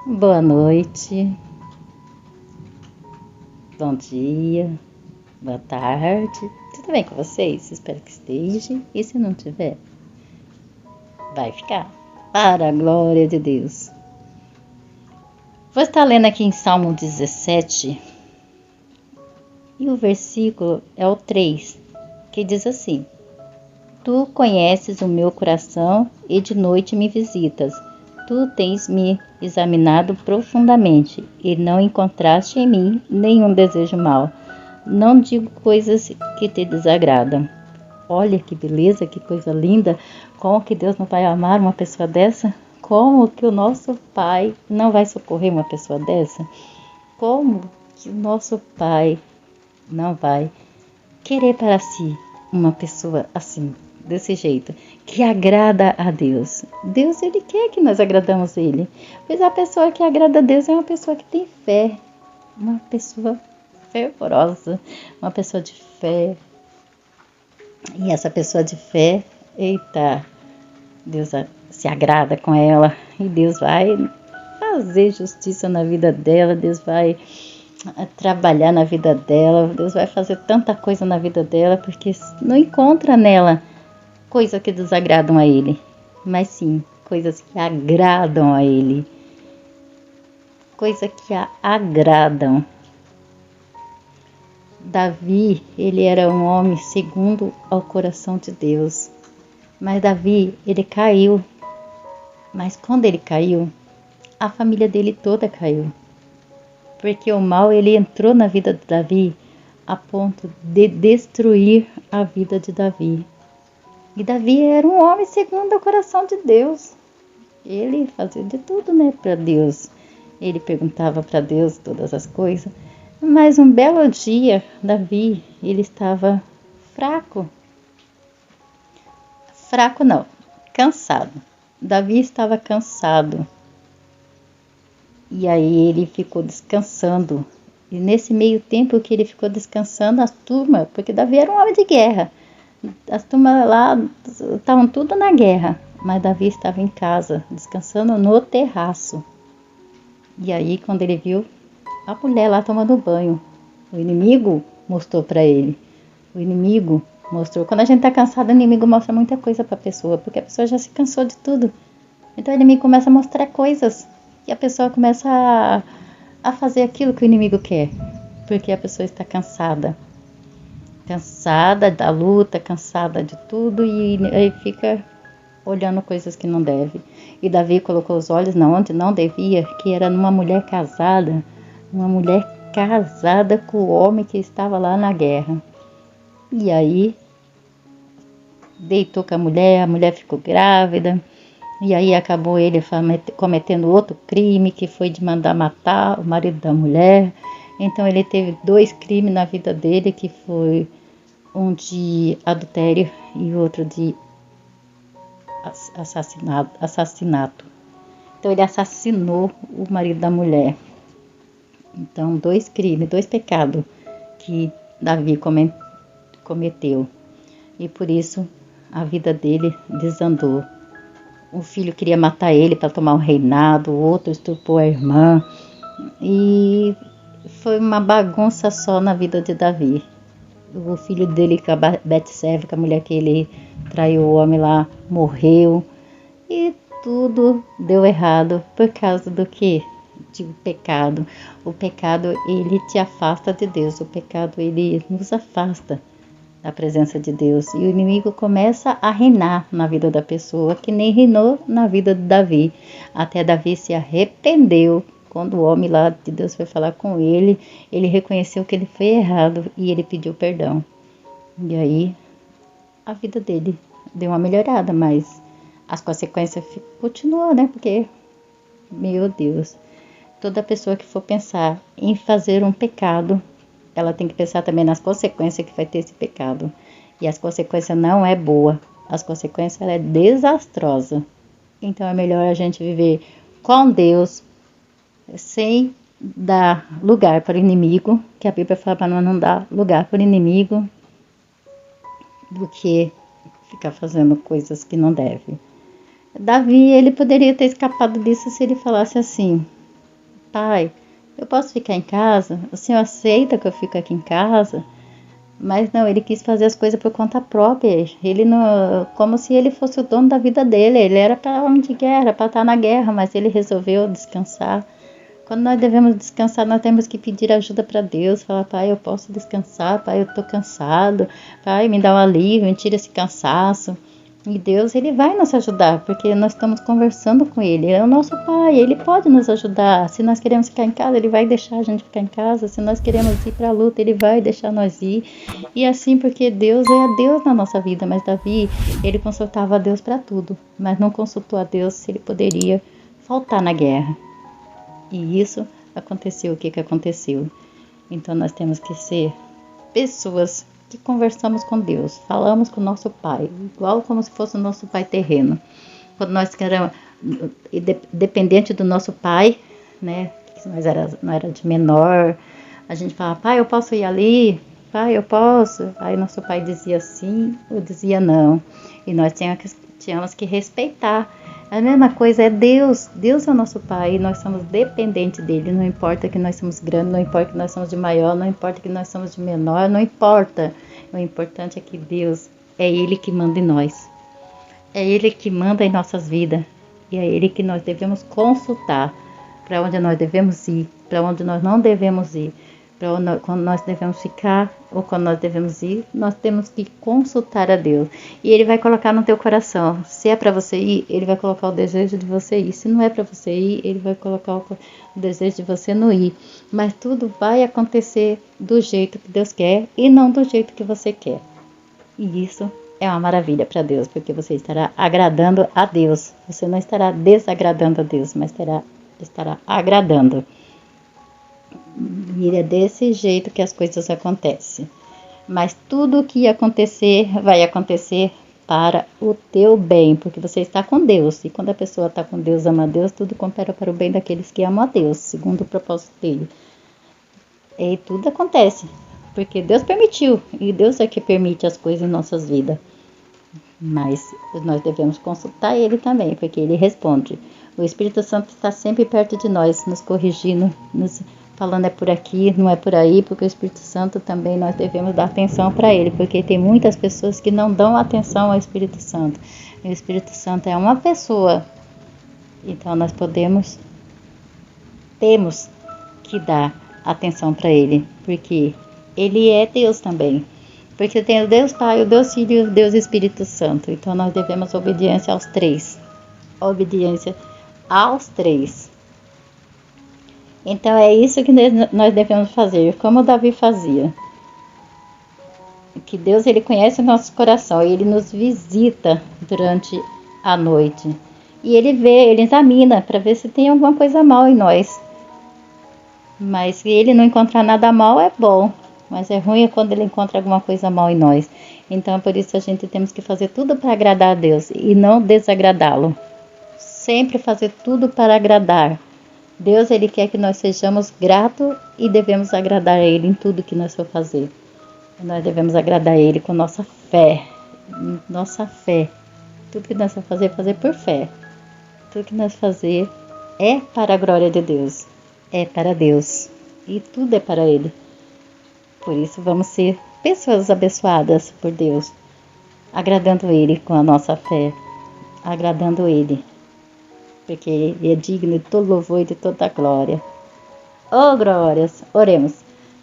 Boa noite, bom dia, boa tarde. Tudo bem com vocês? Espero que esteja. E se não tiver, vai ficar. Para a glória de Deus. Vou estar lendo aqui em Salmo 17 e o versículo é o 3, que diz assim: Tu conheces o meu coração e de noite me visitas. Tu tens me examinado profundamente e não encontraste em mim nenhum desejo mau. Não digo coisas que te desagradam. Olha que beleza, que coisa linda. Como que Deus não vai amar uma pessoa dessa? Como que o nosso Pai não vai socorrer uma pessoa dessa? Como que o nosso Pai não vai querer para si uma pessoa assim, desse jeito, que agrada a Deus? Deus, Ele quer que nós agradamos Ele, pois a pessoa que agrada a Deus é uma pessoa que tem fé, uma pessoa fervorosa, uma pessoa de fé. E essa pessoa de fé, eita, Deus se agrada com ela e Deus vai fazer justiça na vida dela, Deus vai trabalhar na vida dela, Deus vai fazer tanta coisa na vida dela, porque não encontra nela coisas que desagradam a Ele, mas sim coisas que agradam a Ele, coisas que a agradam. Davi, ele era um homem segundo ao coração de Deus, mas Davi, ele caiu, mas quando ele caiu, a família dele toda caiu, porque o mal ele entrou na vida de Davi a ponto de destruir a vida de Davi. E Davi era um homem segundo o coração de Deus. Ele fazia de tudo, para Deus. Ele perguntava para Deus todas as coisas. Mas um belo dia, Davi, ele estava fraco. Fraco não, cansado. Davi estava cansado. E aí ele ficou descansando. E nesse meio tempo que ele ficou descansando, as turmas, porque Davi era um homem de guerra, as turmas lá estavam tudo na guerra, mas Davi estava em casa, descansando no terraço. E aí quando ele viu a mulher lá tomando banho, o inimigo mostrou para ele. O inimigo mostrou. Quando a gente está cansado, o inimigo mostra muita coisa para a pessoa, porque a pessoa já se cansou de tudo. Então o inimigo começa a mostrar coisas e a pessoa começa a fazer aquilo que o inimigo quer, porque a pessoa está cansada. Cansada da luta, cansada de tudo, e aí fica olhando coisas que não deve. E Davi colocou os olhos onde não devia, que era numa mulher casada, com o homem que estava lá na guerra. E aí deitou com a mulher ficou grávida, e aí acabou ele cometendo outro crime, que foi de mandar matar o marido da mulher. Então ele teve 2 crimes na vida dele, que foi um de adultério e outro de assassinato. Então ele assassinou o marido da mulher. Então 2 crimes, 2 pecados que Davi cometeu. E por isso a vida dele desandou. O filho queria matar ele para tomar o reinado, o outro estuprou a irmã. E foi uma bagunça só na vida de Davi. O filho dele, com a Betseba, a mulher que ele traiu o homem lá, morreu. E tudo deu errado por causa do quê? De pecado. O pecado, ele te afasta de Deus. O pecado, ele nos afasta da presença de Deus. E o inimigo começa a reinar na vida da pessoa, que nem reinou na vida de Davi. Até Davi se arrependeu. Quando o homem lá de Deus foi falar com ele, ele reconheceu que ele foi errado e ele pediu perdão. E aí a vida dele deu uma melhorada, mas as consequências continuam, Porque, meu Deus, toda pessoa que for pensar em fazer um pecado, ela tem que pensar também nas consequências que vai ter esse pecado. E as consequências não é boa, as consequências ela é desastrosa. Então é melhor a gente viver com Deus, sem dar lugar para o inimigo, que a Bíblia fala para nós não dar lugar para o inimigo, do que ficar fazendo coisas que não deve. Davi, ele poderia ter escapado disso se ele falasse assim: pai, eu posso ficar em casa? O senhor aceita que eu fique aqui em casa? Mas não, ele quis fazer as coisas por conta própria. Ele não, como se ele fosse o dono da vida dele. Ele era para homem de guerra, para estar na guerra, mas ele resolveu descansar. Quando nós devemos descansar, nós temos que pedir ajuda para Deus. Falar, pai, eu posso descansar, pai, eu estou cansado. Pai, me dá um alívio, me tira esse cansaço. E Deus, ele vai nos ajudar, porque nós estamos conversando com ele. Ele é o nosso pai, ele pode nos ajudar. Se nós queremos ficar em casa, ele vai deixar a gente ficar em casa. Se nós queremos ir para a luta, ele vai deixar nós ir. E assim, porque Deus é Deus na nossa vida. Mas Davi, ele consultava a Deus para tudo, mas não consultou a Deus se ele poderia faltar na guerra. E isso aconteceu, o que aconteceu? Então nós temos que ser pessoas que conversamos com Deus, falamos com o nosso pai, igual como se fosse o nosso pai terreno. Quando nós queremos, dependente do nosso pai, né, que nós não era de menor, a gente fala, pai, eu posso ir ali? Pai, eu posso? Aí nosso pai dizia sim ou dizia não. E nós tínhamos que respeitar. A mesma coisa é Deus. Deus é o nosso pai e nós somos dependentes dele. Não importa que nós somos grandes, não importa que nós somos de maior, não importa que nós somos de menor, não importa. O importante é que Deus é ele que manda em nós. É ele que manda em nossas vidas. E é ele que nós devemos consultar para onde nós devemos ir, para onde nós não devemos ir. Quando nós devemos ficar ou quando nós devemos ir, nós temos que consultar a Deus. E Ele vai colocar no teu coração. Se é para você ir, Ele vai colocar o desejo de você ir. Se não é para você ir, Ele vai colocar o desejo de você não ir. Mas tudo vai acontecer do jeito que Deus quer e não do jeito que você quer. E isso é uma maravilha para Deus, porque você estará agradando a Deus. Você não estará desagradando a Deus, mas estará agradando. E é desse jeito que as coisas acontecem. Mas tudo o que acontecer, vai acontecer para o teu bem, porque você está com Deus. E quando a pessoa está com Deus, ama a Deus, tudo coopera para o bem daqueles que amam a Deus, segundo o propósito dele. E tudo acontece, porque Deus permitiu. E Deus é que permite as coisas em nossas vidas. Mas nós devemos consultar Ele também, porque Ele responde. O Espírito Santo está sempre perto de nós, nos corrigindo, nos falando é por aqui, não é por aí, porque o Espírito Santo também nós devemos dar atenção para ele, porque tem muitas pessoas que não dão atenção ao Espírito Santo. E o Espírito Santo é uma pessoa, então nós temos que dar atenção para ele, porque ele é Deus também. Porque tem o Deus Pai, o Deus Filho e o Deus Espírito Santo. Então nós devemos obediência aos três. Obediência aos três. Então é isso que nós devemos fazer, como Davi fazia. Que Deus, ele conhece o nosso coração, ele nos visita durante a noite. E ele vê, ele examina para ver se tem alguma coisa mal em nós. Mas se ele não encontrar nada mal, é bom. Mas é ruim quando ele encontra alguma coisa mal em nós. Então por isso a gente temos que fazer tudo para agradar a Deus e não desagradá-lo. Sempre fazer tudo para agradar. Deus, ele quer que nós sejamos gratos e devemos agradar a ele em tudo que nós for fazer. Nós devemos agradar a ele com nossa fé. Nossa fé. Tudo que nós vamos fazer por fé. Tudo que nós fazer é para a glória de Deus. É para Deus. E tudo é para ele. Por isso vamos ser pessoas abençoadas por Deus. Agradando ele com a nossa fé. Agradando ele. Porque ele é digno de todo louvor e de toda glória. Oh, glórias! Oremos.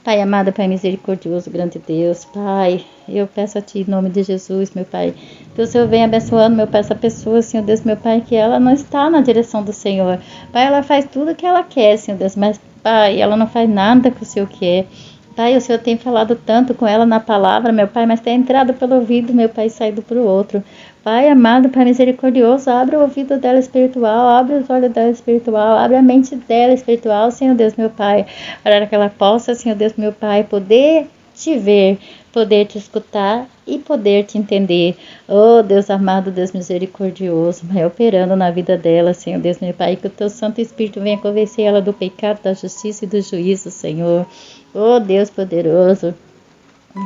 Pai amado, Pai misericordioso, grande Deus, Pai, eu peço a Ti em nome de Jesus, meu Pai, que o Senhor venha abençoando, meu Pai, essa pessoa, Senhor Deus, meu Pai, que ela não está na direção do Senhor. Pai, ela faz tudo o que ela quer, Senhor Deus, mas, Pai, ela não faz nada que o Senhor quer. Pai, o Senhor tem falado tanto com ela na palavra, meu Pai, mas tem entrado pelo ouvido, meu Pai, e saído para o outro. Pai amado, Pai misericordioso, abre o ouvido dela espiritual, abre os olhos dela espiritual, abre a mente dela espiritual, Senhor Deus, meu Pai, para que ela possa, Senhor Deus, meu Pai, poder te ver, poder te escutar e poder te entender. Oh, Deus amado, Deus misericordioso, vai operando na vida dela, Senhor Deus, meu Pai, que o teu Santo Espírito venha convencer ela do pecado, da justiça e do juízo, Senhor. Oh, Deus poderoso,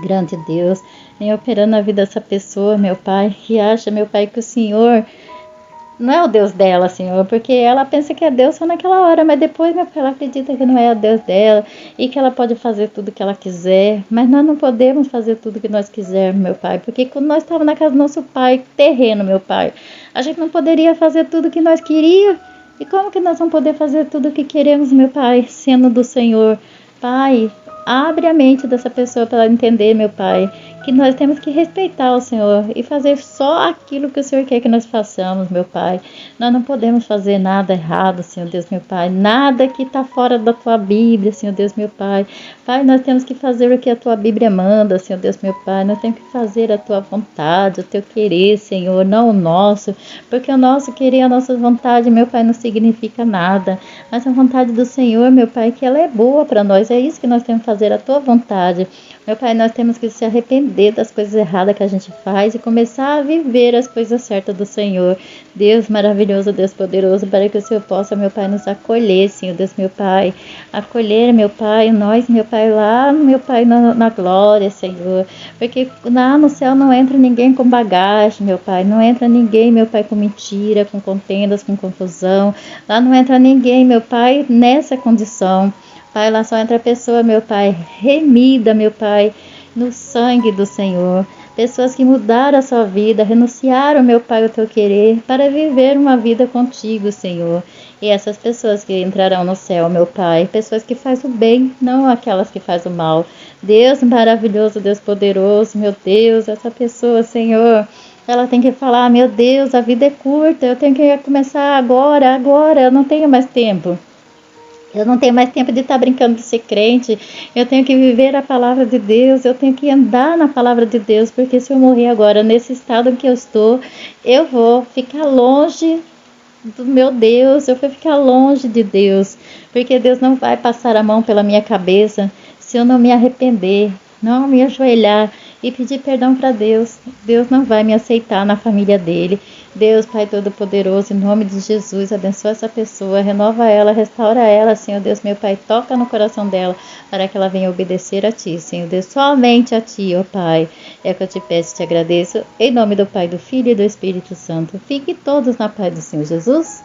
grande Deus, vem operando na vida dessa pessoa, meu Pai, que acha, meu Pai, que o Senhor não é o Deus dela, Senhor, porque ela pensa que é Deus só naquela hora, mas depois, meu Pai, ela acredita que não é o Deus dela e que ela pode fazer tudo que ela quiser, mas nós não podemos fazer tudo que nós quisermos, meu Pai, porque quando nós estávamos na casa do nosso Pai, terreno, meu Pai, a gente não poderia fazer tudo que nós queríamos, e como que nós vamos poder fazer tudo o que queremos, meu Pai, sendo do Senhor? Pai, abre a mente dessa pessoa para ela entender, meu Pai, que nós temos que respeitar o Senhor e fazer só aquilo que o Senhor quer que nós façamos, meu Pai. Nós não podemos fazer nada errado, Senhor Deus, meu Pai. Nada que está fora da Tua Bíblia, Senhor Deus, meu Pai. Pai, nós temos que fazer o que a Tua Bíblia manda, Senhor Deus, meu Pai. Nós temos que fazer a Tua vontade, o Teu querer, Senhor, não o nosso. Porque o nosso querer, a nossa vontade, meu Pai, não significa nada. Mas a vontade do Senhor, meu Pai, que ela é boa para nós. É isso que nós temos que fazer, a Tua vontade. Meu Pai, nós temos que se arrepender das coisas erradas que a gente faz e começar a viver as coisas certas do Senhor. Deus maravilhoso, Deus poderoso, para que o Senhor possa, meu Pai, nos acolher, Senhor Deus, meu Pai. Acolher, meu Pai, nós, meu Pai, lá, meu Pai, na glória, Senhor. Porque lá no céu não entra ninguém com bagagem, meu Pai. Não entra ninguém, meu Pai, com mentira, com contendas, com confusão. Lá não entra ninguém, meu Pai, nessa condição. Pai, lá só entra a pessoa, meu Pai, remida, meu Pai, no sangue do Senhor. Pessoas que mudaram a sua vida, renunciaram, meu Pai, ao teu querer, para viver uma vida contigo, Senhor. E essas pessoas que entrarão no céu, meu Pai, pessoas que fazem o bem, não aquelas que fazem o mal. Deus maravilhoso, Deus poderoso, meu Deus, essa pessoa, Senhor, ela tem que falar, meu Deus, a vida é curta, eu tenho que começar agora, eu não tenho mais tempo. Eu não tenho mais tempo de estar brincando de ser crente. Eu tenho que viver a palavra de Deus. Eu tenho que andar na palavra de Deus. Porque se eu morrer agora nesse estado em que eu estou, eu vou ficar longe do meu Deus. Eu vou ficar longe de Deus. Porque Deus não vai passar a mão pela minha cabeça se eu não me arrepender, não me ajoelhar e pedir perdão para Deus. Deus não vai me aceitar na família dele. Deus, Pai Todo-Poderoso, em nome de Jesus, abençoa essa pessoa, renova ela, restaura ela, Senhor Deus, meu Pai, toca no coração dela, para que ela venha obedecer a Ti, Senhor Deus, somente a Ti, ó Pai, é que eu te peço e te agradeço, em nome do Pai, do Filho e do Espírito Santo. Fiquem todos na paz do Senhor Jesus.